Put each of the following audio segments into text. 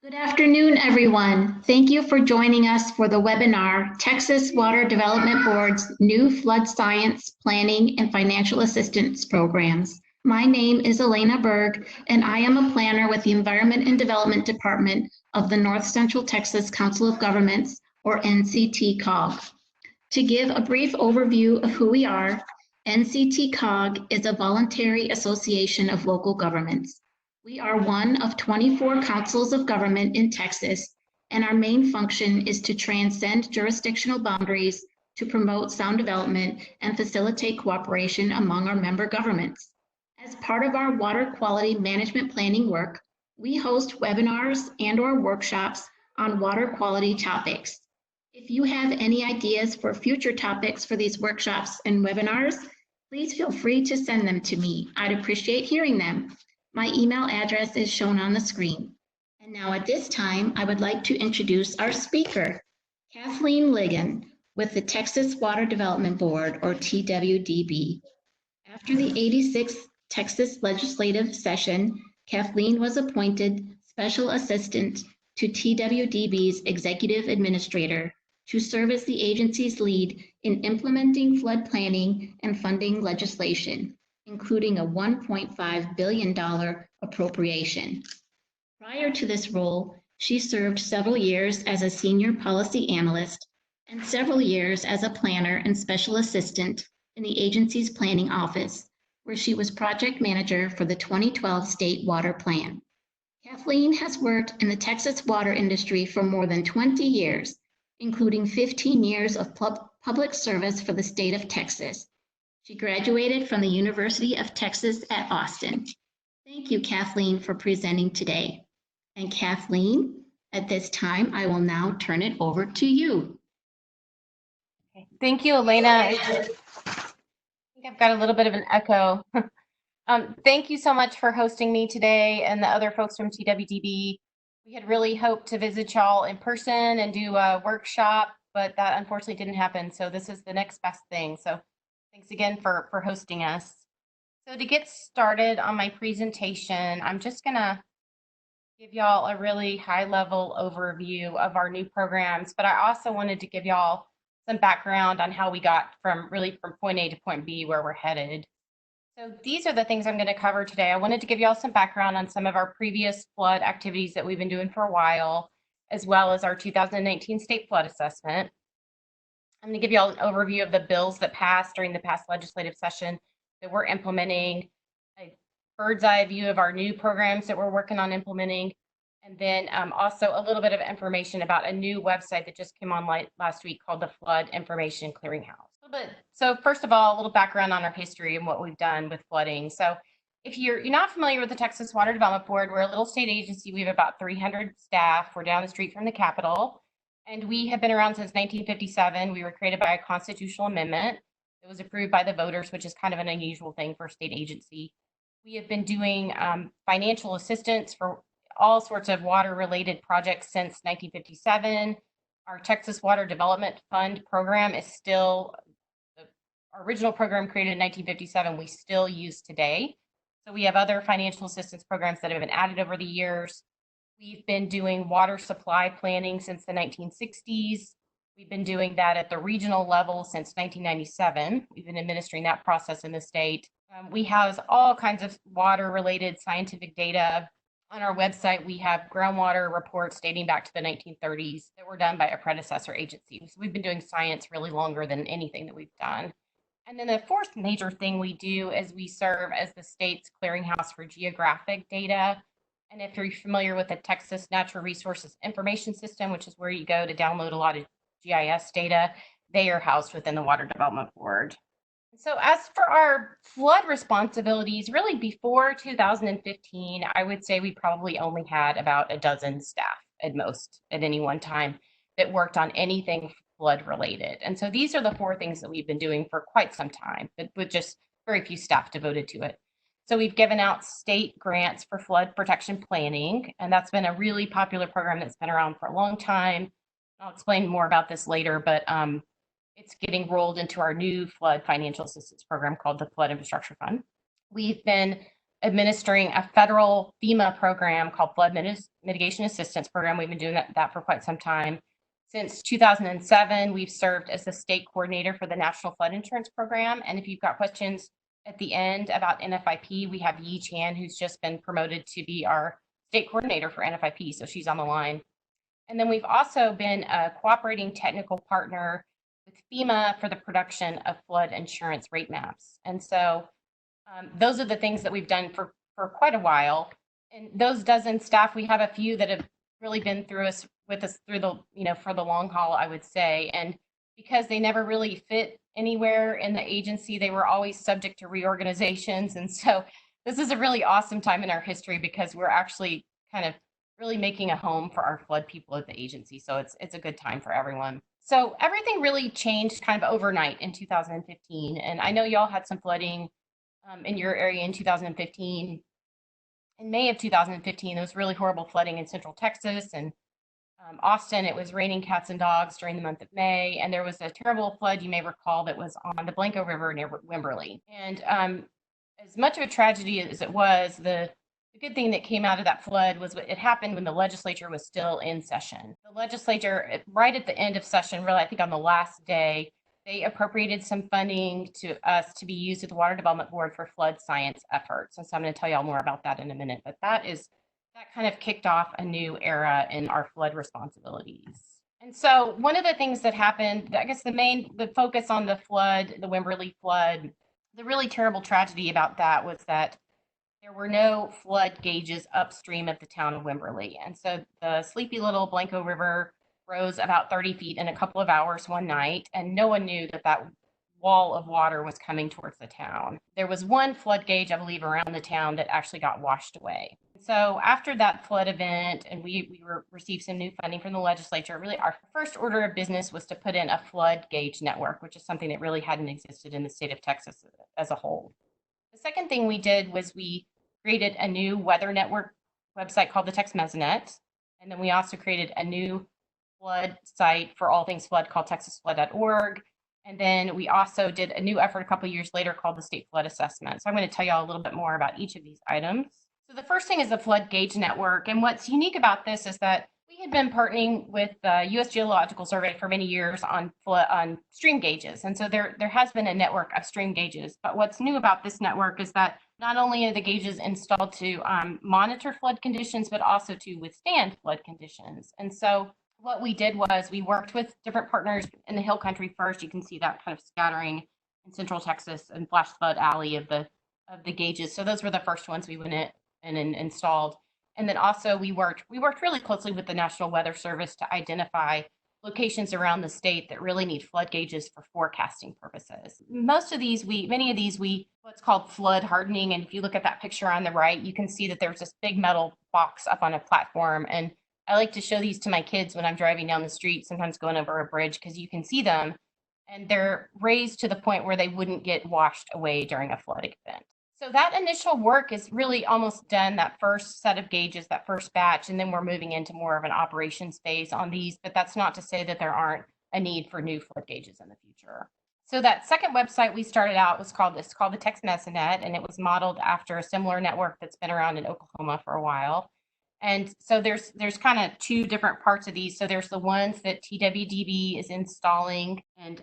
Good afternoon, everyone. Thank you for joining us for the webinar, Texas Water Development Board's New Flood Science, Planning, and Financial Assistance Programs. My name is Elena Berg, and I am a planner with the Environment and Development Department of the North Central Texas Council of Governments, or NCT-COG. To give a brief overview of who we are, NCT-COG is a voluntary association of local governments. We are one of 24 councils of government in Texas, and our main function is to transcend jurisdictional boundaries to promote sound development and facilitate cooperation among our member governments. As part of our water quality management planning work, we host webinars and/or workshops on water quality topics. If you have any ideas for future topics for these workshops and webinars, please feel free to send them to me. I'd appreciate hearing them. My email address is shown on the screen. And now at this time, I would like to introduce our speaker, Kathleen Ligon with the Texas Water Development Board, or TWDB. After the 86th Texas Legislative Session, Kathleen was appointed Special Assistant to TWDB's Executive Administrator to serve as the agency's lead in implementing flood planning and funding legislation, including a $1.5 billion appropriation. Prior to this role, she served several years as a senior policy analyst and several years as a planner and special assistant in the agency's planning office, where she was project manager for the 2012 State Water Plan. Kathleen has worked in the Texas water industry for more than 20 years, including 15 years of public service for the state of Texas. She graduated from the University of Texas at Austin. Thank you, Kathleen, for presenting today. And Kathleen, at this time, I will now turn it over to you. Okay. Thank you, Elena. I think I've got a little bit of an echo. Thank you so much for hosting me today and the other folks from TWDB. We had really hoped to visit y'all in person and do a workshop, but that unfortunately didn't happen. So this is the next best thing. So thanks again for hosting us. So to get started on my presentation, I'm just gonna give y'all a really high-level overview of our new programs, but I also wanted to give y'all some background on how we got from point A to point B, where we're headed. So these are the things I'm going to cover today. I wanted to give y'all some background on some of our previous flood activities that we've been doing for a while, as well as our 2019 state flood assessment. I'm going to give y'all an overview of the bills that passed during the past legislative session that we're implementing, a bird's eye view of our new programs that we're working on implementing, and then also a little bit of information about a new website that just came online last week called the Flood Information Clearinghouse. So first of all, a little background on our history and what we've done with flooding. So if you're not familiar with the Texas Water Development Board, we're a little state agency. We have about 300 staff. We're down the street from the Capitol. And we have been around since 1957. We were created by a constitutional amendment that was approved by the voters, which is kind of an unusual thing for a state agency. We have been doing financial assistance for all sorts of water-related projects since 1957. Our Texas Water Development Fund program is still our original program created in 1957. We still use today. So we have other financial assistance programs that have been added over the years. We've been doing water supply planning since the 1960s. We've been doing that at the regional level since 1997. We've been administering that process in the state. We house all kinds of water-related scientific data. On our website, we have groundwater reports dating back to the 1930s that were done by a predecessor agency. So we've been doing science really longer than anything that we've done. And then the fourth major thing we do is we serve as the state's clearinghouse for geographic data. And if you're familiar with the Texas Natural Resources Information System, which is where you go to download a lot of GIS data, they are housed within the Water Development Board. So as for our flood responsibilities, really before 2015, I would say we probably only had about a dozen staff at most at any one time that worked on anything flood related. And so these are the four things that we've been doing for quite some time, but with just very few staff devoted to it. So we've given out state grants for flood protection planning, and that's been a really popular program that's been around for a long time. I'll explain more about this later, but it's getting rolled into our new flood financial assistance program called the Flood Infrastructure Fund. We've been administering a federal FEMA program called Flood Mitigation Assistance Program. We've been doing that for quite some time. Since 2007, we've served as the state coordinator for the National Flood Insurance Program. And if you've got questions at the end about NFIP, we have Yi Chan, who's just been promoted to be our state coordinator for NFIP, so she's on the line. And then we've also been a cooperating technical partner with FEMA for the production of flood insurance rate maps. And so those are the things that we've done for quite a while. And those dozen staff, we have a few that have really been with us through the, for the long haul, I would say. And because they never really fit anywhere in the agency, they were always subject to reorganizations. And so this is a really awesome time in our history because we're actually kind of really making a home for our flood people at the agency. So it's a good time for everyone. So everything really changed kind of overnight in 2015. And I know y'all had some flooding in your area in 2015. In May of 2015, there was really horrible flooding in Central Texas and Austin. It was raining cats and dogs during the month of May. And there was a terrible flood, you may recall, that was on the Blanco River near Wimberley. And as much of a tragedy as it was, the good thing that came out of that flood was it happened when the legislature was still in session. The legislature, right at the end of session, really, I think on the last day, they appropriated some funding to us to be used at the Water Development Board for flood science efforts. And so I'm going to tell y'all more about that in a minute. But that kind of kicked off a new era in our flood responsibilities. And so one of the things that happened, I guess the focus on the flood, the Wimberley flood, the really terrible tragedy about that was that there were no flood gauges upstream of the town of Wimberley. And so the sleepy little Blanco River rose about 30 feet in a couple of hours one night, and no one knew that wall of water was coming towards the town. There was one flood gauge, I believe, around the town that actually got washed away. So after that flood event, and we received some new funding from the legislature, really our first order of business was to put in a flood gauge network, which is something that really hadn't existed in the state of Texas as a whole. The second thing we did was we created a new weather network website called the TexMesonet. And then we also created a new flood site for all things flood called texasflood.org. And then we also did a new effort a couple of years later called the State Flood Assessment. So I'm going to tell you all a little bit more about each of these items. So the first thing is the Flood Gauge Network. And what's unique about this is that we had been partnering with the U.S. Geological Survey for many years on stream gauges. And so there has been a network of stream gauges. But what's new about this network is that not only are the gauges installed to monitor flood conditions, but also to withstand flood conditions. And so what we did was we worked with different partners in the Hill Country first. You can see that kind of scattering in Central Texas and Flash Flood Alley of the gauges. So those were the first ones we went in and installed. And then also we worked really closely with the National Weather Service to identify locations around the state that really need flood gauges for forecasting purposes. Many of these, what's called flood hardening. And if you look at that picture on the right, you can see that there's this big metal box up on a platform. And I like to show these to my kids when I'm driving down the street, sometimes going over a bridge, because you can see them and they're raised to the point where they wouldn't get washed away during a flood event. So that initial work is really almost done, that first set of gauges, that first batch, and then we're moving into more of an operations phase on these, but that's not to say that there aren't a need for new flood gauges in the future. So that second website we started out was called the TexMesonet, and it was modeled after a similar network that's been around in Oklahoma for a while. And so there's kind of two different parts of these. So there's the ones that TWDB is installing and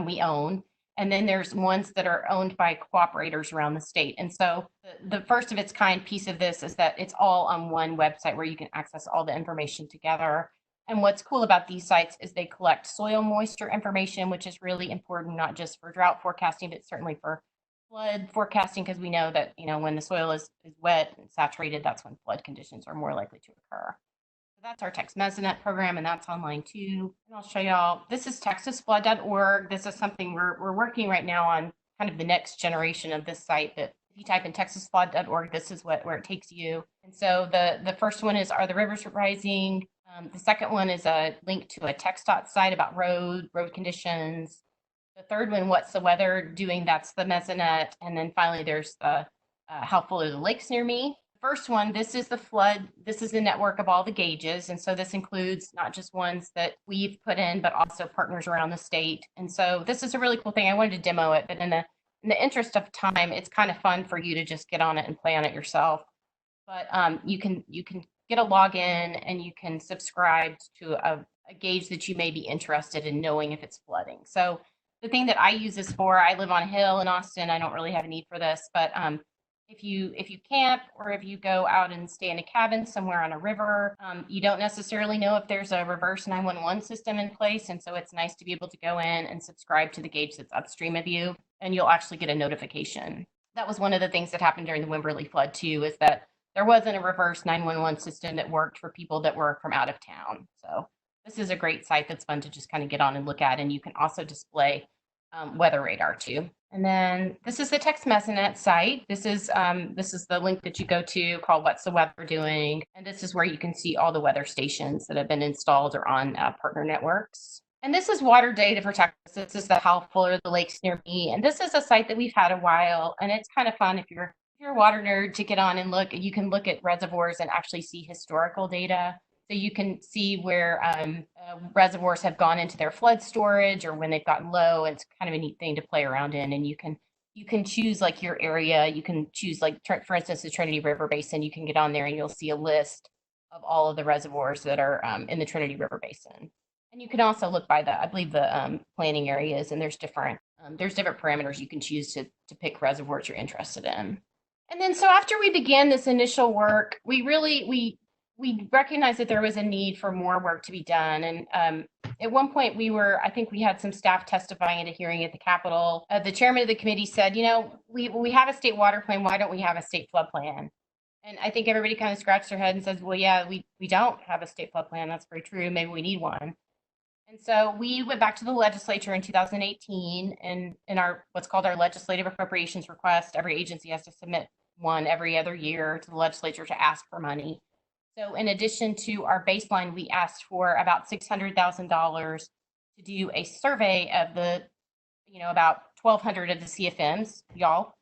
we own. And then there's ones that are owned by cooperators around the state. And so the first of its kind piece of this is that it's all on one website where you can access all the information together. And what's cool about these sites is they collect soil moisture information, which is really important, not just for drought forecasting, but certainly for flood forecasting, because we know that, when the soil is wet and saturated, that's when flood conditions are more likely to occur. So that's our TexMesonet program, and that's online too. And I'll show y'all, this is texasflood.org. This is something we're working right now on, kind of the next generation of this site, that if you type in texasflood.org, this is where it takes you. And so the first one is, are the rivers rising? The second one is a link to a TxDOT site about road conditions. The third one, what's the weather doing? That's the Mesonet. And then finally, there's the how full are the lakes near me? First one, this is the flood. This is the network of all the gauges. And so this includes not just ones that we've put in, but also partners around the state. And so this is a really cool thing. I wanted to demo it, but in the in the interest of time, it's kind of fun for you to just get on it and play on it yourself. But you can get a login and you can subscribe to a gauge that you may be interested in knowing if it's flooding. So the thing that I use this for, I live on a hill in Austin. I don't really have a need for this, but if you camp or if you go out and stay in a cabin somewhere on a river, you don't necessarily know if there's a reverse 911 system in place. And so it's nice to be able to go in and subscribe to the gauge that's upstream of you, and you'll actually get a notification. That was one of the things that happened during the Wimberley flood too, is that there wasn't a reverse 911 system that worked for people that were from out of town. So this is a great site that's fun to just kind of get on and look at. And you can also display weather radar too. And then this is the text Mesonet site. This is the link that you go to called What's the Weather Doing? And this is where you can see all the weather stations that have been installed or on partner networks. And this is water data for Texas. This is the how full are the lakes near me. And this is a site that we've had a while. And it's kind of fun if you're a water nerd to get on and look. You can look at reservoirs and actually see historical data. So you can see where reservoirs have gone into their flood storage or when they've gotten low. It's kind of a neat thing to play around in. And you can choose like your area. You can choose like, for instance, the Trinity River Basin. You can get on there and you'll see a list of all of the reservoirs that are in the Trinity River Basin. And you can also look by I believe the planning areas, and there's different parameters you can choose to pick reservoirs you're interested in. And then so after we began this initial work, we recognized that there was a need for more work to be done. And at one point I think we had some staff testifying at a hearing at the Capitol. The chairman of the committee said, we have a state water plan. Why don't we have a state flood plan? And I think everybody kind of scratched their head and says, well, yeah, we don't have a state flood plan. That's very true. Maybe we need one. And so we went back to the legislature in 2018, and in our what's called our legislative appropriations request, every agency has to submit one every other year to the legislature to ask for money. So in addition to our baseline, we asked for about $600,000 to do a survey of the, about 1,200 of the CFMs, y'all,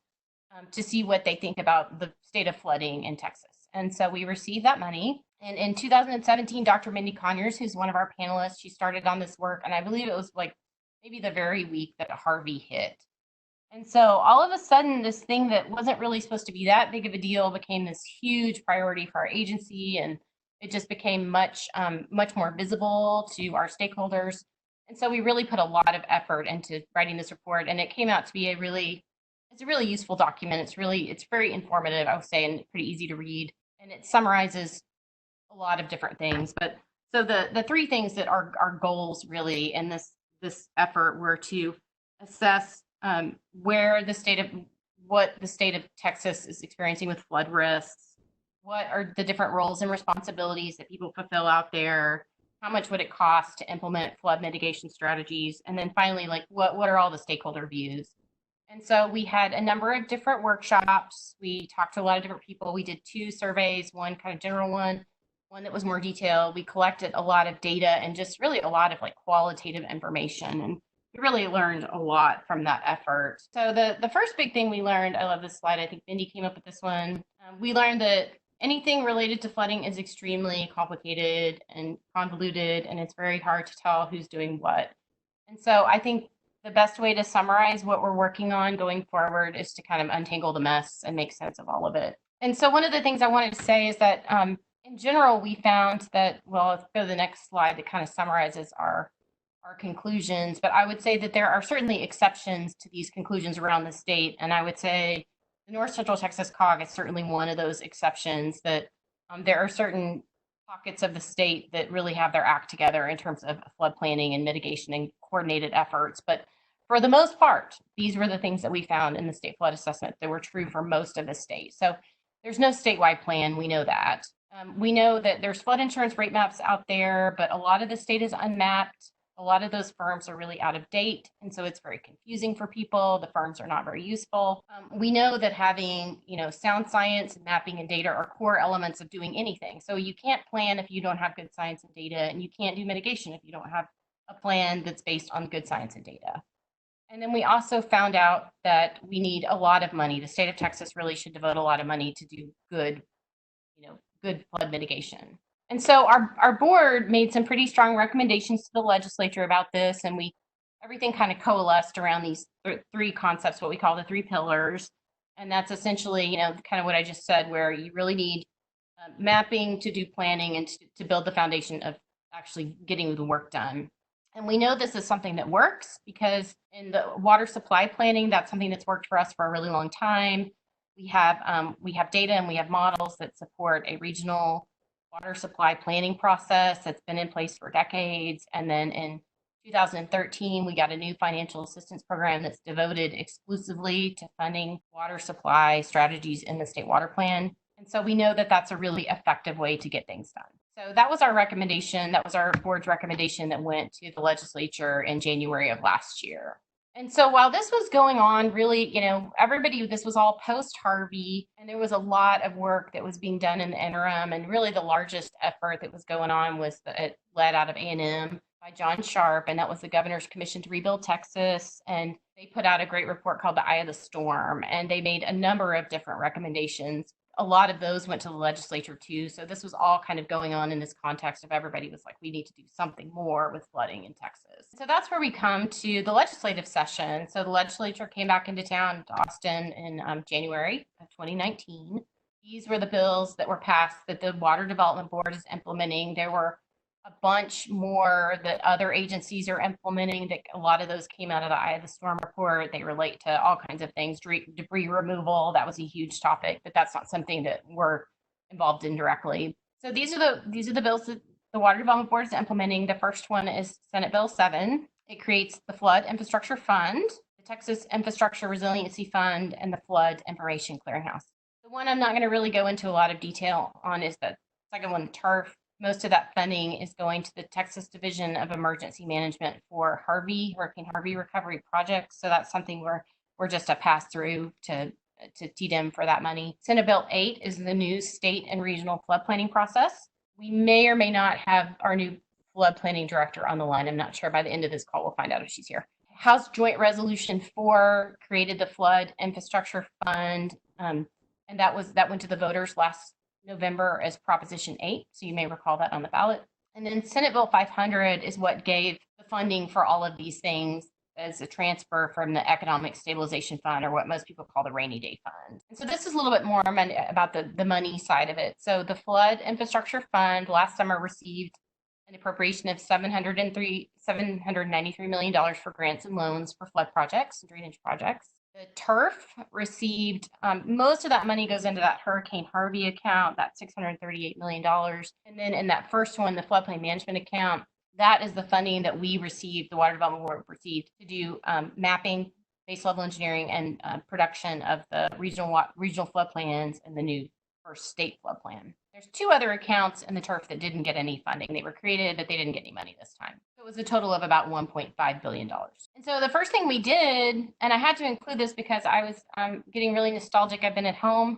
to see what they think about the state of flooding in Texas. And so we received that money. And in 2017, Dr. Mindy Conyers, who's one of our panelists, she started on this work. And I believe it was like maybe the very week that Harvey hit. And so all of a sudden, this thing that wasn't really supposed to be that big of a deal became this huge priority for our agency. And it just became much more visible to our stakeholders. And so we really put a lot of effort into writing this report. And it came out to be it's a really useful document. It's very informative, I would say, and pretty easy to read. And it summarizes a lot of different things. But so the three things that are our goals really in this effort were to assess what the state of Texas is experiencing with flood risks, what are the different roles and responsibilities that people fulfill out there, how much would it cost to implement flood mitigation strategies, and then finally, like what are all the stakeholder views. And so we had a number of different workshops. We talked to a lot of different people. We did 2 surveys, one kind of general one that was more detailed. We collected a lot of data and just really a lot of like qualitative information. And we really learned a lot from that effort. So the first big thing we learned, I love this slide. I think Mindy came up with this one. We learned that anything related to flooding is extremely complicated and convoluted, and it's very hard to tell who's doing what. And so I think the best way to summarize what we're working on going forward is to kind of untangle the mess and make sense of all of it. And so one of the things I wanted to say is that in general, we found that, well, let's go to the next slide that kind of summarizes our conclusions. But I would say that there are certainly exceptions to these conclusions around the state. And I would say the North Central Texas COG is certainly one of those exceptions, that there are certain pockets of the state that really have their act together in terms of flood planning and mitigation and coordinated efforts. But for the most part, these were the things that we found in the state flood assessment that were true for most of the state. So there's no statewide plan. We know that. We know that there's flood insurance rate maps out there, but a lot of the state is unmapped. A lot of those firms are really out of date, and so it's very confusing for people. The firms are not very useful. We know that having, sound science, mapping, and data are core elements of doing anything. So you can't plan if you don't have good science and data, and you can't do mitigation if you don't have a plan that's based on good science and data. And then we also found out that we need a lot of money. The state of Texas really should devote a lot of money to do good flood mitigation. And so our board made some pretty strong recommendations to the legislature about this, and everything kind of coalesced around these three concepts, what we call the three pillars. And that's essentially, you know, kind of what I just said, where you really need mapping to do planning and to build the foundation of actually getting the work done. And we know this is something that works because in the water supply planning, that's something that's worked for us for a really long time. We have data and we have models that support a regional water supply planning process that's been in place for decades. And then in 2013, we got a new financial assistance program that's devoted exclusively to funding water supply strategies in the state water plan. And so we know that that's a really effective way to get things done. So that was our recommendation. That was our board's recommendation that went to the legislature in January of last year. And so while this was going on, really, you know, this was all post-Harvey, and there was a lot of work that was being done in the interim. And really the largest effort that was going on was it led out of A&M by John Sharp, and that was the Governor's Commission to Rebuild Texas. And they put out a great report called The Eye of the Storm, and they made a number of different recommendations. A lot of those went to the legislature too. So this was all kind of going on in this context of everybody was like, we need to do something more with flooding in Texas. So that's where we come to the legislative session. So the legislature came back into town to Austin in January of 2019. These were the bills that were passed that the Water Development Board is implementing. There were a bunch more that other agencies are implementing. That a lot of those came out of the Eye of the Storm report. They relate to all kinds of things, debris removal. That was a huge topic, but that's not something that we're involved in directly. So these are the bills that the Water Development Board is implementing. The first one is Senate Bill 7. It creates the Flood Infrastructure Fund, the Texas Infrastructure Resiliency Fund, and the Flood Information Clearinghouse. The one I'm not going to really go into a lot of detail on is the second one, TIRF. Most of that funding is going to the Texas Division of Emergency Management for Hurricane Harvey recovery projects. So that's something we're just a pass through to TDM for that money. Senate Bill 8 is the new state and regional flood planning process. We may or may not have our new flood planning director on the line. I'm not sure. By the end of this call, we'll find out if she's here. House Joint Resolution 4 created the Flood Infrastructure Fund, and that went to the voters last November as Proposition 8, so you may recall that on the ballot. And then Senate Bill 500 is what gave the funding for all of these things as a transfer from the Economic Stabilization Fund, or what most people call the Rainy Day Fund. And so this is a little bit more about the money side of it. So the Flood Infrastructure Fund last summer received an appropriation of $793 million for grants and loans for flood projects and drainage projects. The TIRF received, most of that money goes into that Hurricane Harvey account, that $638 million. And then in that first one, the Floodplain Management account, that is the funding that we received, the Water Development Board received to do mapping, base level engineering, and production of the regional flood plans and the new first state flood plan. There's two other accounts in the TIRF that didn't get any funding. They were created, but they didn't get any money this time. So it was a total of about $1.5 billion. And so the first thing we did, and I had to include this because I was getting really nostalgic. I've been at home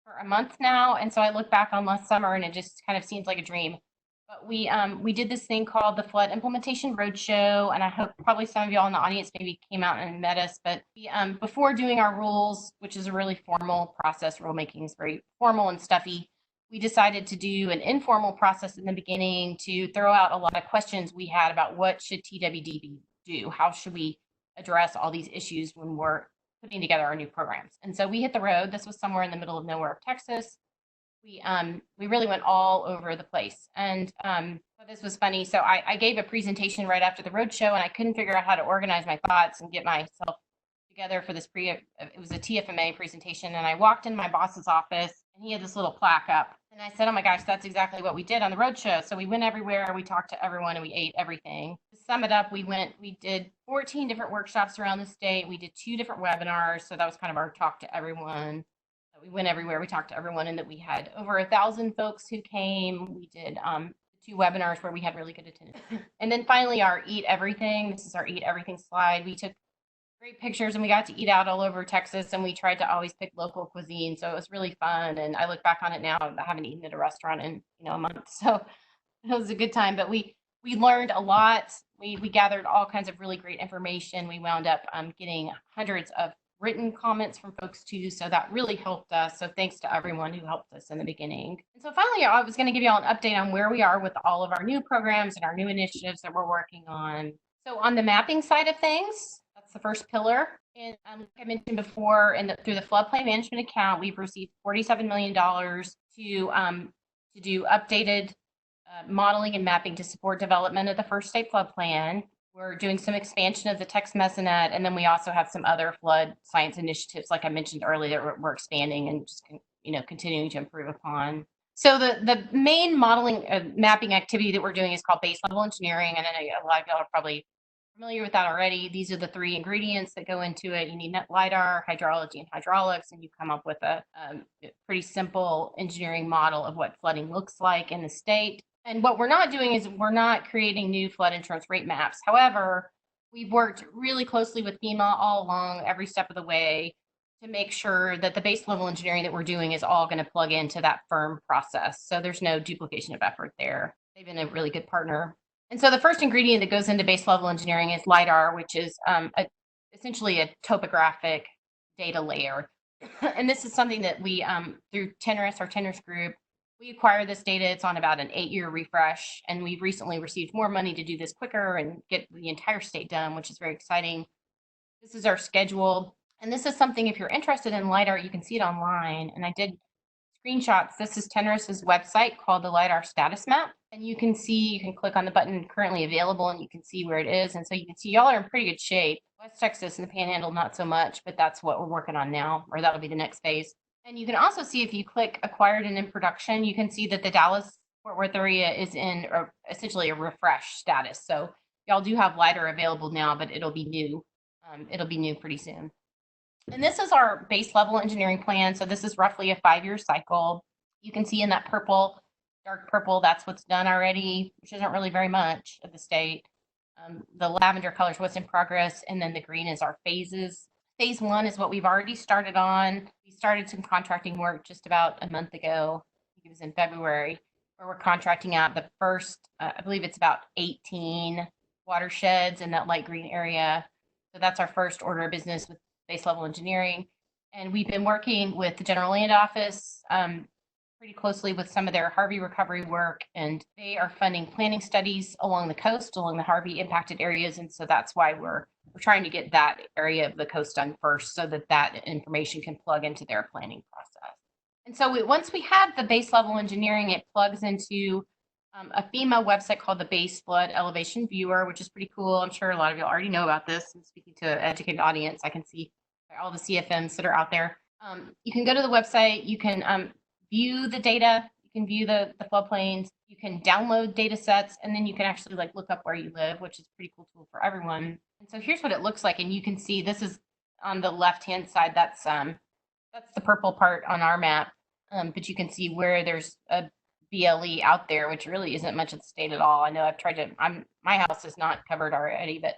for a month now, and so I look back on last summer, and it just kind of seems like a dream. But we did this thing called the Flood Implementation Roadshow, and I hope probably some of y'all in the audience maybe came out and met us. But before doing our rules, which is a really formal process, rulemaking is very formal and stuffy, we decided to do an informal process in the beginning to throw out a lot of questions we had about what should TWDB do? How should we address all these issues when we're putting together our new programs? And so we hit the road. This was somewhere in the middle of nowhere of Texas. We really went all over the place. And this was funny. So I gave a presentation right after the roadshow, and I couldn't figure out how to organize my thoughts and get myself together for this it was a TFMA presentation. And I walked in my boss's office, and he had this little plaque up. And I said, oh my gosh, that's exactly what we did on the roadshow. So we went everywhere, we talked to everyone, and we ate everything. To sum it up, we did 14 different workshops around the state. We did 2 different webinars. So that was kind of our talk to everyone. We went everywhere, we talked to everyone, and that we had over 1,000 folks who came. We did 2 webinars where we had really good attendance. And then finally, our Eat Everything. This is our Eat Everything slide. We took great pictures, and we got to eat out all over Texas, and we tried to always pick local cuisine. So it was really fun. And I look back on it now, I haven't eaten at a restaurant in a month. So it was a good time, but we learned a lot. We gathered all kinds of really great information. We wound up getting hundreds of written comments from folks too, so that really helped us. So thanks to everyone who helped us in the beginning. And so finally, I was going to give you all an update on where we are with all of our new programs and our new initiatives that we're working on. So on the mapping side of things, that's the first pillar. And like I mentioned before, through the floodplain management account, we've received $47 million to do updated modeling and mapping to support development of the first state flood plan. We're doing some expansion of the text mesonet, and then we also have some other flood science initiatives, like I mentioned earlier, that we're expanding and just continuing to improve upon. So the main modeling mapping activity that we're doing is called base level engineering, and I know a lot of y'all are probably familiar with that already. These are the three ingredients that go into it. You need Lidar, hydrology, and hydraulics, and you come up with a pretty simple engineering model of what flooding looks like in the state. And what we're not doing is we're not creating new flood insurance rate maps. However, we've worked really closely with FEMA all along, every step of the way, to make sure that the base level engineering that we're doing is all going to plug into that firm process. So there's no duplication of effort there. They've been a really good partner. And so the first ingredient that goes into base level engineering is Lidar, which is essentially a topographic data layer. And this is something that we, through TIRF, our TIRF group, we acquire this data. It's on about an 8-year refresh, and we've recently received more money to do this quicker and get the entire state done, which is very exciting. This is our schedule. And this is something, if you're interested in Lidar, you can see it online. And I did screenshots. This is TIRF's website called the Lidar Status Map. And you can click on the button currently available, and you can see where it is. And so you can see y'all are in pretty good shape. West Texas and the Panhandle, not so much, but that's what we're working on now, or that'll be the next phase. And you can also see, if you click acquired and in production, you can see that the Dallas-Fort Worth area is in essentially a refresh status. So y'all do have Lidar available now, but it'll be new. It'll be new pretty soon. And this is our base level engineering plan. So this is roughly a 5-year cycle. You can see in that purple, dark purple, that's what's done already, which isn't really very much of the state. The lavender color is what's in progress, and then the green is our phases. Phase 1 is what we've already started on. We started some contracting work just about a month ago. I think it was in February, where we're contracting out the first, I believe it's about 18 watersheds in that light green area. So that's our first order of business with base level engineering. And we've been working with the General Land Office pretty closely with some of their Harvey recovery work, and they are funding planning studies along the coast, along the Harvey impacted areas. And so that's why we're trying to get that area of the coast done first, so that that information can plug into their planning process. And so once we have the base level engineering, it plugs into a FEMA website called the Base Flood Elevation Viewer, which is pretty cool. I'm sure a lot of you already know about this. I'm speaking to an educated audience. I can see all the CFMs that are out there. You can go to the website. You can view the data. You can view the floodplains. You can download data sets, and then you can actually look up where you live, which is a pretty cool tool for everyone. And so here's what it looks like. And you can see this is on the left-hand side. That's the purple part on our map. But you can see where there's a BLE out there, which really isn't much of the state at all. I know I've tried to, my house is not covered already, but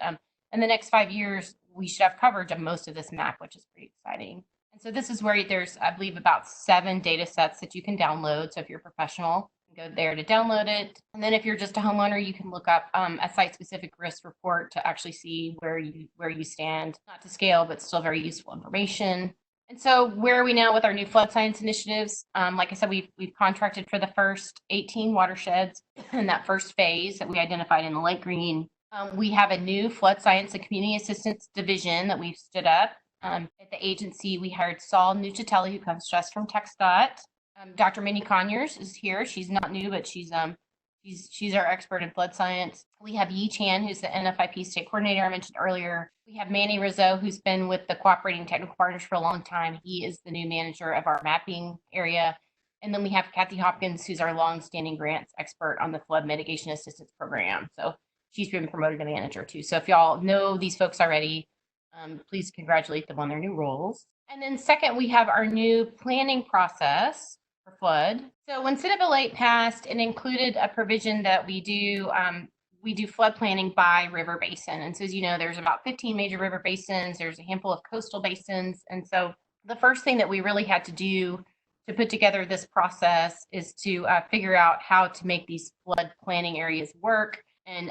in the next 5 years, we should have coverage of most of this map, which is pretty exciting. And so this is where there's, I believe, about 7 data sets that you can download. So if you're a professional, you can go there to download it. And then if you're just a homeowner, you can look up a site-specific risk report to actually see where you stand. Not to scale, but still very useful information. And so where are we now with our new flood science initiatives? Like I said, we've contracted for the first 18 watersheds in that first phase that we identified in the light green. We have a new flood science and community assistance division that we've stood up. At the agency, we hired Saul Nucitelli, who comes to us from TxDOT. Dr. Minnie Conyers is here. She's not new, but she's our expert in flood science. We have Yi Chan, who's the NFIP state coordinator I mentioned earlier. We have Manny Rizzo, who's been with the Cooperating Technical Partners for a long time. He is the new manager of our mapping area. And then we have Kathy Hopkins, who's our longstanding grants expert on the Flood Mitigation Assistance Program. So she's been promoted to manager too. So if y'all know these folks already, please congratulate them on their new roles. And then second, we have our new planning process for flood. So when Senate Bill 8 passed, it included a provision that we do flood planning by river basin. And so as you know, there's about 15 major river basins. There's a handful of coastal basins. And so the first thing that we really had to do to put together this process is to figure out how to make these flood planning areas work. And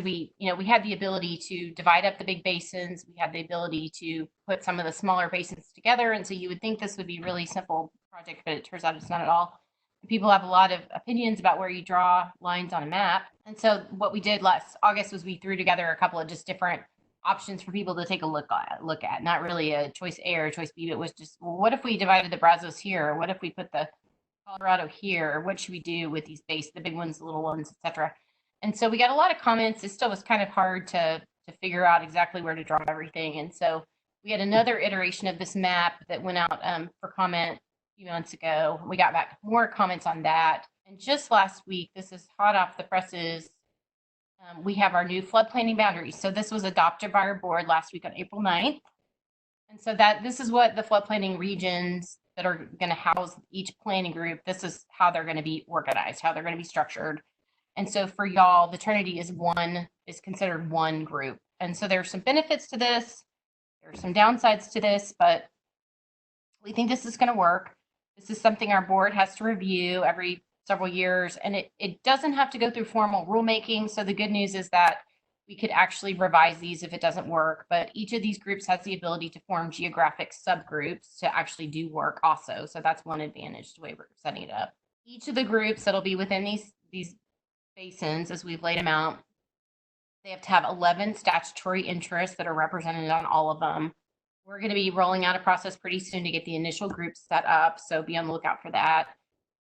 we had the ability to divide up the big basins. We had the ability to put some of the smaller basins together. And so you would think this would be a really simple project, but it turns out it's not at all. people have a lot of opinions about where you draw lines on a map. And so what we did last August was we threw together a couple of just different options for people to take a look at. Not really a choice A or a choice B, but it was just, well, what if we divided the Brazos here? What if we put the Colorado here? What should we do with these the big ones, the little ones, etc.? And so we got a lot of comments. It still was kind of hard to figure out exactly where to draw everything. And so we had another iteration of this map that went out for comment a few months ago. We got back more comments on that. And just last week, this is hot off the presses, we have our new flood planning boundaries. So this was adopted by our board last week on April 9th. And so this is what the flood planning regions that are going to house each planning group, this is how they're going to be organized, how they're going to be structured. And so for y'all, the Trinity is considered one group. And so there's some benefits to this. There's some downsides to this, but we think this is going to work. This is something our board has to review every several years, and it doesn't have to go through formal rulemaking. So the good news is that we could actually revise these if it doesn't work, but each of these groups has the ability to form geographic subgroups to actually do work also. So that's one advantage to the way we're setting it up. Each of the groups that'll be within these basins, as we've laid them out, they have to have 11 statutory interests that are represented on all of them. We're going to be rolling out a process pretty soon to get the initial groups set up, so be on the lookout for that.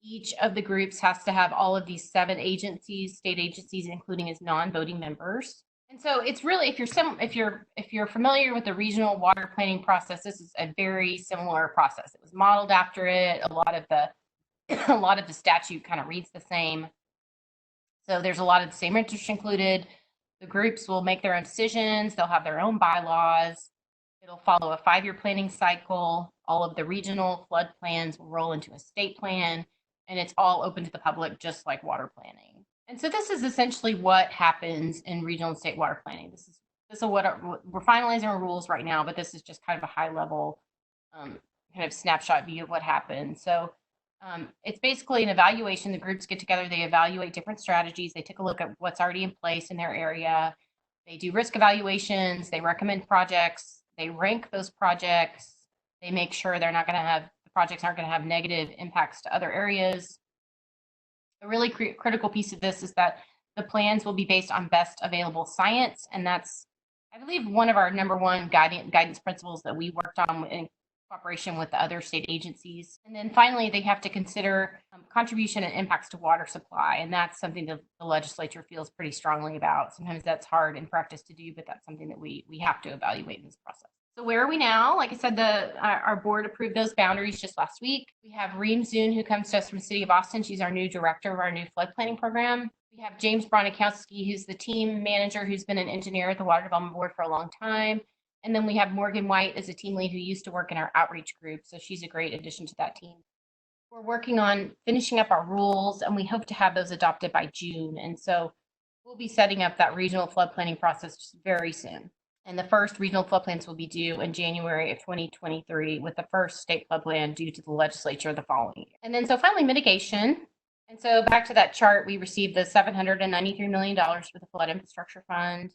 Each of the groups has to have all of these 7 agencies, state agencies, including as non-voting members. And so it's really, if you're familiar with the regional water planning process, this is a very similar process. It was modeled after it. A lot of the statute kind of reads the same. So there's a lot of the same interests included. The groups will make their own decisions. They'll have their own bylaws. It'll follow a 5-year planning cycle. All of the regional flood plans will roll into a state plan, and it's all open to the public, just like water planning. And so this is essentially what happens in regional and state water planning. This is what we're finalizing our rules right now, but this is just kind of a high level kind of snapshot view of what happens. So it's basically an evaluation. The groups get together, they evaluate different strategies. They take a look at what's already in place in their area. They do risk evaluations. They recommend projects. They rank those projects. They make sure the projects aren't going to have negative impacts to other areas. A really critical piece of this is that the plans will be based on best available science. And that's, I believe, one of our #1 guidance principles that we worked on in cooperation with the other state agencies. And then finally, they have to consider contribution and impacts to water supply. And that's something that the legislature feels pretty strongly about. Sometimes that's hard in practice to do, but that's something that we have to evaluate in this process. So where are we now? Like I said, our board approved those boundaries just last week. We have Reem Zun, who comes to us from the city of Austin. She's our new director of our new flood planning program. We have James Bronikowski, who's the team manager, who's been an engineer at the Water Development Board for a long time. And then we have Morgan White as a team lead who used to work in our outreach group. So she's a great addition to that team. We're working on finishing up our rules, and we hope to have those adopted by June. And so we'll be setting up that regional flood planning process just very soon. And the first regional flood plans will be due in January of 2023, with the first state flood plan due to the legislature the following year. And then so finally, mitigation. And so back to that chart, we received the $793 million for the Flood Infrastructure Fund.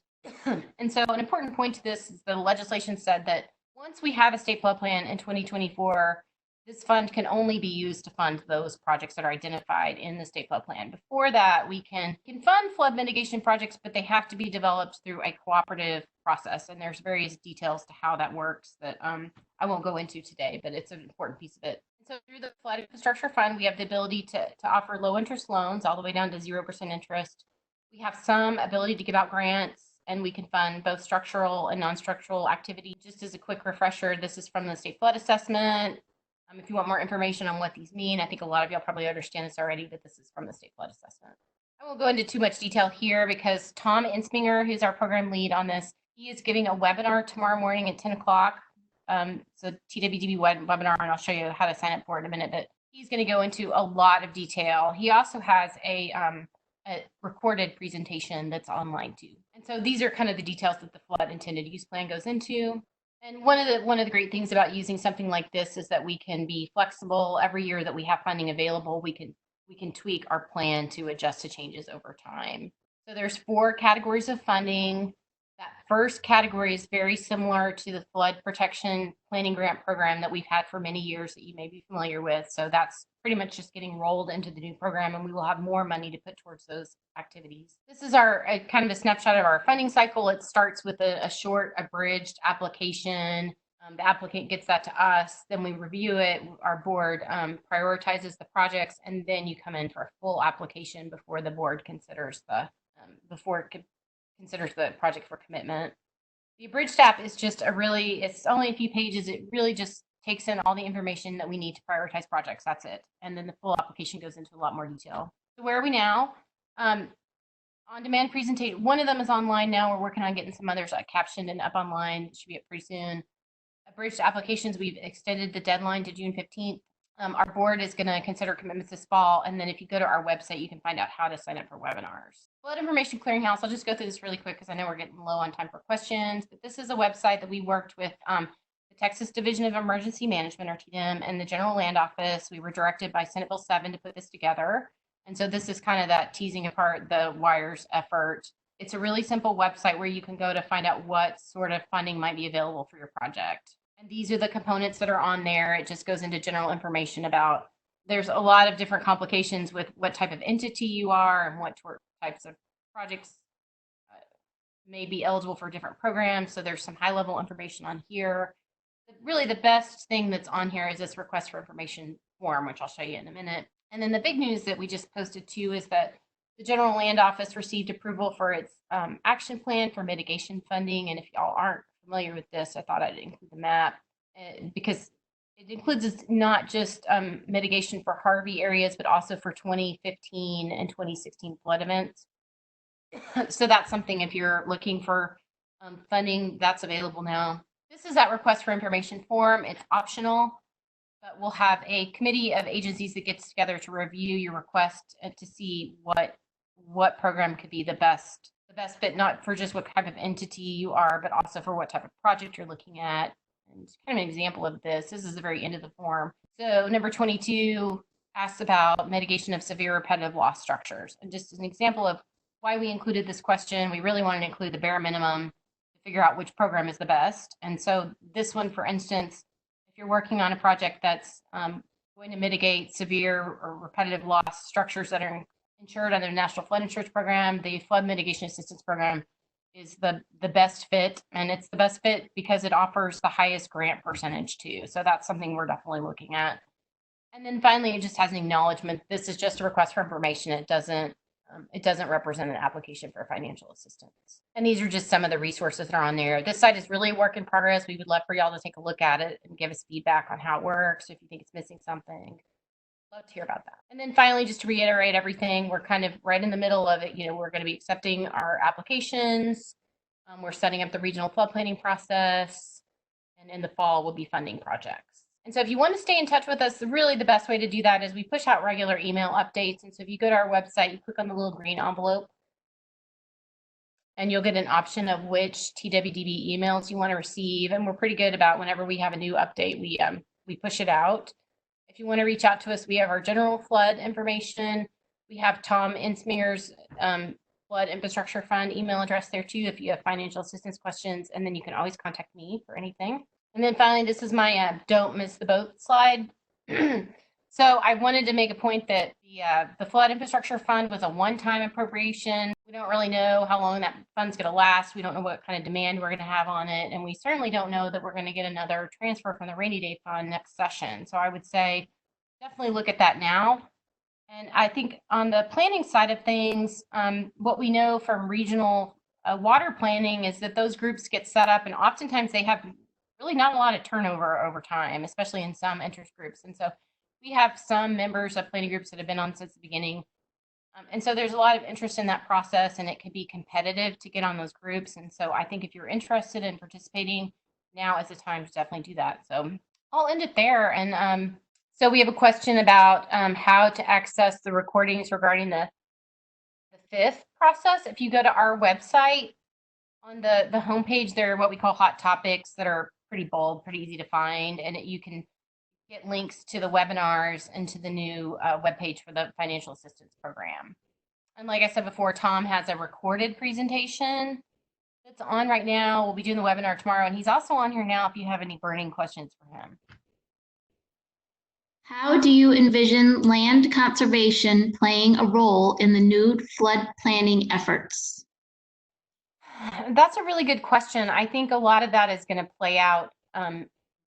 And so an important point to this is the legislation said that once we have a state flood plan in 2024, this fund can only be used to fund those projects that are identified in the state flood plan. Before that, we can fund flood mitigation projects, but they have to be developed through a cooperative process. And there's various details to how that works that I won't go into today, but it's an important piece of it. So through the Flood Infrastructure Fund, we have the ability to offer low interest loans all the way down to 0% interest. We have some ability to give out grants, and we can fund both structural and non-structural activity. Just as a quick refresher, this is from the state flood assessment. If you want more information on what these mean, I think a lot of y'all probably understand this already, but this is from the state flood assessment. I won't go into too much detail here because Tom Insminger, who's our program lead on this, he is giving a webinar tomorrow morning at 10 o'clock. So TWDB webinar, and I'll show you how to sign up for it in a minute, but he's going to go into a lot of detail. He also has a recorded presentation that's online too. And so these are kind of the details that the flood intended use plan goes into. And one of the great things about using something like this is that we can be flexible. Every year that we have funding available, we can tweak our plan to adjust to changes over time. So there's 4 categories of funding. That first category is very similar to the flood protection planning grant program that we've had for many years that you may be familiar with. So that's pretty much just getting rolled into the new program, and we will have more money to put towards those activities. This is our kind of a snapshot of our funding cycle. It starts with a short abridged application. The applicant gets that to us, then we review it. Our board prioritizes the projects, and then you come in for a full application before the board considers the considers the project for commitment. The Abridged app is just it's only a few pages. It really just takes in all the information that we need to prioritize projects. That's it. And then the full application goes into a lot more detail. So where are we now? On-demand presentation. One of them is online now. We're working on getting some others captioned and up online. It should be up pretty soon. Abridged applications, we've extended the deadline to June 15th. Our board is going to consider commitments this fall. And then if you go to our website, you can find out how to sign up for webinars. Flood Information Clearinghouse, I'll just go through this really quick because I know we're getting low on time for questions. But this is a website that we worked with the Texas Division of Emergency Management, or TDM, and the General Land Office. We were directed by Senate Bill 7 to put this together. And so this is kind of that teasing apart the wires effort. It's a really simple website where you can go to find out what sort of funding might be available for your project. And these are the components that are on there. It just goes into general information about, there's a lot of different complications with what type of entity you are and what types of projects may be eligible for different programs. So there's some high level information on here. Really the best thing that's on here is this request for information form, which I'll show you in a minute. And then the big news that we just posted too is that the General Land Office received approval for its action plan for mitigation funding. And if y'all aren't familiar with this, I thought I'd include the map because it includes not just mitigation for Harvey areas, but also for 2015 and 2016 flood events. So that's something, if you're looking for funding, that's available now. This is that request for information form. It's optional, but we'll have a committee of agencies that gets together to review your request and to see what program could be the best fit, not for just what type of entity you are, but also for what type of project you're looking at. And kind of an example of this is the very end of the form. So number 22 asks about mitigation of severe repetitive loss structures. And just as an example of why we included this question, we really wanted to include the bare minimum to figure out which program is the best. And so this one, for instance, if you're working on a project that's going to mitigate severe or repetitive loss structures that are insured under the National Flood Insurance Program, the Flood Mitigation Assistance Program is the best fit. And it's the best fit because it offers the highest grant percentage too. So that's something we're definitely looking at. And then finally, it just has an acknowledgement. This is just a request for information. It doesn't represent an application for financial assistance. And these are just some of the resources that are on there. This site is really a work in progress. We would love for y'all to take a look at it and give us feedback on how it works. If you think it's missing something, love to hear about that. And then finally, just to reiterate everything, we're kind of right in the middle of it. We're going to be accepting our applications. We're setting up the regional flood planning process. And in the fall, we'll be funding projects. And so if you want to stay in touch with us, really the best way to do that is we push out regular email updates. And so if you go to our website, you click on the little green envelope, and you'll get an option of which TWDB emails you want to receive. And we're pretty good about whenever we have a new update, we push it out. If you want to reach out to us, we have our general flood information. We have Tom Insmeer's Flood Infrastructure Fund email address there too, if you have financial assistance questions. And then you can always contact me for anything. And then finally, this is my don't miss the boat slide. So I wanted to make a point that the Flood Infrastructure Fund was a one-time appropriation. We don't really know how long that fund's going to last. We don't know what kind of demand we're going to have on it. And we certainly don't know that we're going to get another transfer from the rainy day fund next session. So I would say definitely look at that now. And I think on the planning side of things, what we know from regional water planning is that those groups get set up, and oftentimes they have really not a lot of turnover over time, especially in some interest groups. And so we have some members of planning groups that have been on since the beginning. And so there's a lot of interest in that process, and it can be competitive to get on those groups. And so I think if you're interested in participating, now is the time to definitely do that. So I'll end it there. And so we have a question about how to access the recordings regarding the fifth process. If you go to our website, on the homepage, there are what we call hot topics that are pretty bold, pretty easy to find, and you can get links to the webinars and to the new webpage for the financial assistance program. And like I said before, Tom has a recorded presentation that's on right now. We'll be doing the webinar tomorrow, and he's also on here now if you have any burning questions for him. How do you envision land conservation playing a role in the new flood planning efforts? That's a really good question. I think a lot of that is going to play out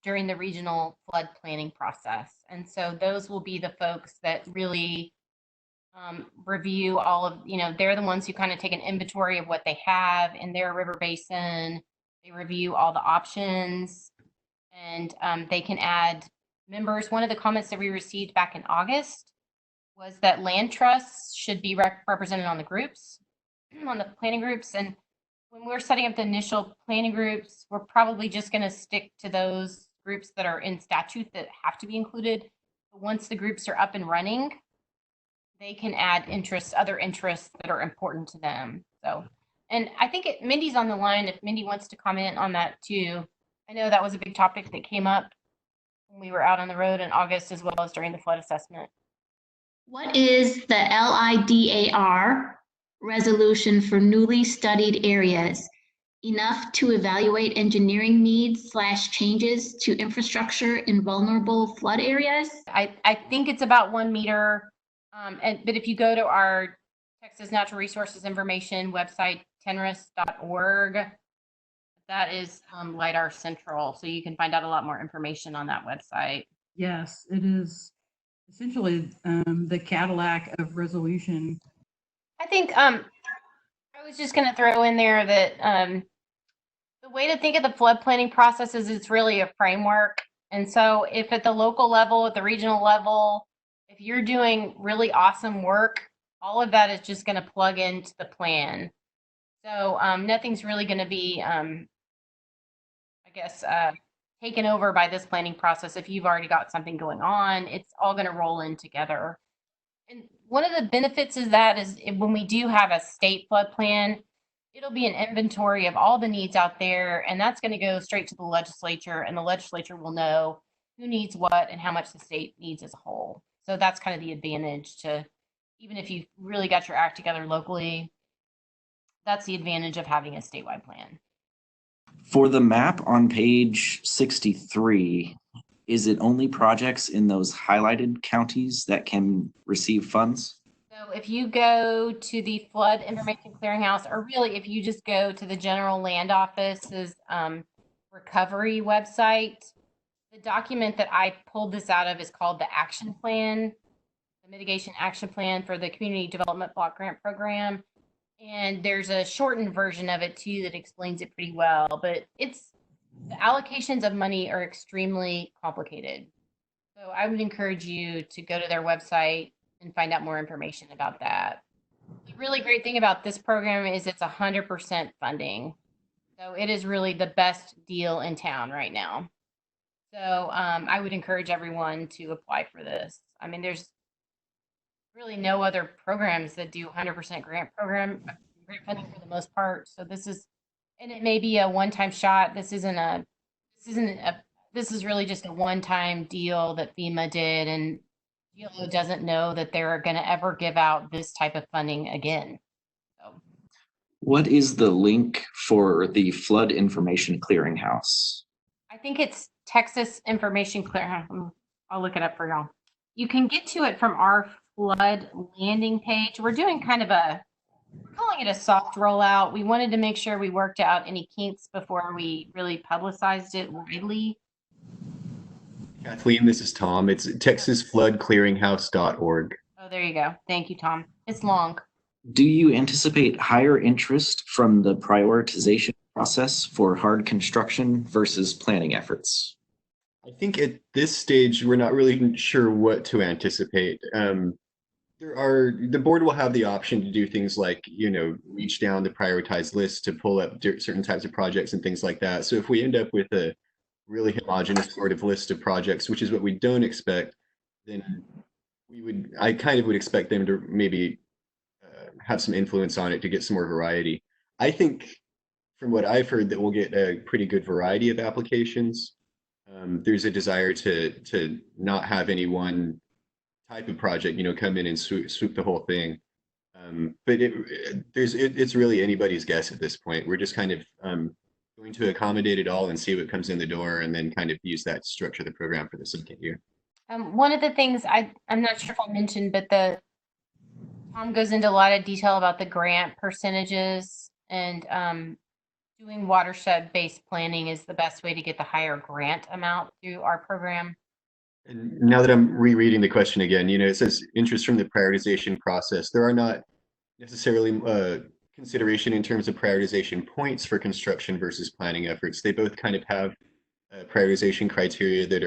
during the regional flood planning process. And so those will be the folks that really review all of, they're the ones who kind of take an inventory of what they have in their river basin. They review all the options, and they can add members. One of the comments that we received back in August was that land trusts should be represented on the groups, on the planning groups. And when we're setting up the initial planning groups, we're probably just going to stick to those groups that are in statute that have to be included. But once the groups are up and running, they can add other interests that are important to them. So, and I think Mindy's on the line if Mindy wants to comment on that too. I know that was a big topic that came up when we were out on the road in August, as well as during the flood assessment. What is the LIDAR resolution for newly studied areas? Enough to evaluate engineering needs / changes to infrastructure in vulnerable flood areas? I think it's about 1 meter. But if you go to our Texas Natural Resources Information website, tenris.org, that is Lidar Central. So you can find out a lot more information on that website. Yes, it is essentially the Cadillac of resolution. I think I was just going to throw in there that the way to think of the flood planning process is it's really a framework. And so if at the local level, at the regional level, if you're doing really awesome work, all of that is just going to plug into the plan. So nothing's really going to be, taken over by this planning process. If you've already got something going on, it's all going to roll in together. And one of the benefits is when we do have a state flood plan, it'll be an inventory of all the needs out there, and that's going to go straight to the legislature, and the legislature will know who needs what and how much the state needs as a whole. So that's kind of the advantage to, even if you've really got your act together locally, that's the advantage of having a statewide plan. For the map on page 63, is it only projects in those highlighted counties that can receive funds? So if you go to the Flood Information Clearinghouse, or really if you just go to the General Land Office's recovery website, the document that I pulled this out of is called the Action Plan, the Mitigation Action Plan for the Community Development Block Grant Program. And there's a shortened version of it too that explains it pretty well, but the allocations of money are extremely complicated. So I would encourage you to go to their website and find out more information about that. The really great thing about this program is it's 100% funding. So it is really the best deal in town right now. So I would encourage everyone to apply for this. I mean, there's really no other programs that do 100% grant funding for the most part. So this is, and it may be a one-time shot. This is really just a one-time deal that FEMA did, and GLO doesn't know that they're going to ever give out this type of funding again. So. What is the link for the Flood Information Clearinghouse? I think it's Texas Information Clearinghouse. I'll look it up for y'all. You can get to it from our flood landing page. We're doing kind of calling it a soft rollout. We wanted to make sure we worked out any kinks before we really publicized it widely. Kathleen, this is Tom. It's texasfloodclearinghouse.org. Oh, there you go. Thank you, Tom. It's long. Do you anticipate higher interest from the prioritization process for hard construction versus planning efforts? I think at this stage, we're not really sure what to anticipate. The board will have the option to do things like, reach down the prioritized list to pull up certain types of projects and things like that. So if we end up with a really homogeneous sort of list of projects, which is what we don't expect, then I kind of would expect them to maybe have some influence on it to get some more variety. I think from what I've heard that we'll get a pretty good variety of applications. There's a desire to not have any one type of project, come in and swoop the whole thing. But it's really anybody's guess at this point. We're just kind of going to accommodate it all and see what comes in the door, and then kind of use that to structure the program for the second year. One of the things I'm not sure if I mentioned, but Tom goes into a lot of detail about the grant percentages, and doing watershed-based planning is the best way to get the higher grant amount through our program. And now that I'm rereading the question again, it says interest from the prioritization process. There are not necessarily consideration in terms of prioritization points for construction versus planning efforts. They both kind of have prioritization criteria that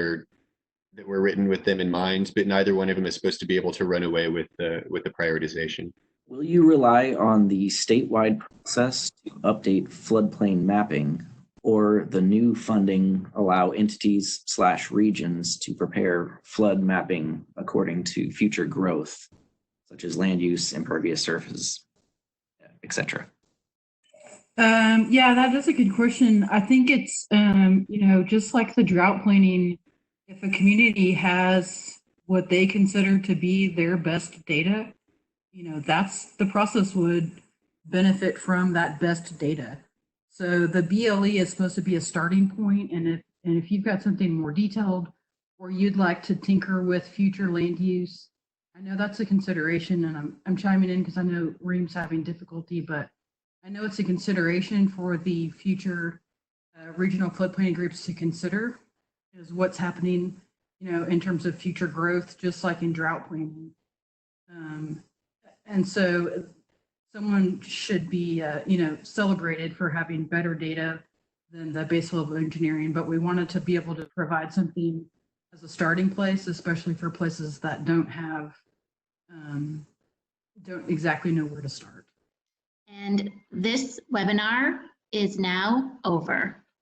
were written with them in mind, but neither one of them is supposed to be able to run away with the prioritization. Will you rely on the statewide process to update floodplain mapping, or the new funding allow entities/regions to prepare flood mapping according to future growth, such as land use, impervious surface, etc.? Yeah, that is a good question. I think it's, just like the drought planning, if a community has what they consider to be their best data, that's the process would benefit from that best data. So the BLE is supposed to be a starting point, and if you've got something more detailed, or you'd like to tinker with future land use, I know that's a consideration, and I'm chiming in because I know Reem's having difficulty, but I know it's a consideration for the future regional floodplain groups to consider, is what's happening, in terms of future growth, just like in drought planning. And so someone should be, celebrated for having better data than the base level engineering, but we wanted to be able to provide something as a starting place, especially for places that don't exactly know where to start. And this webinar is now over.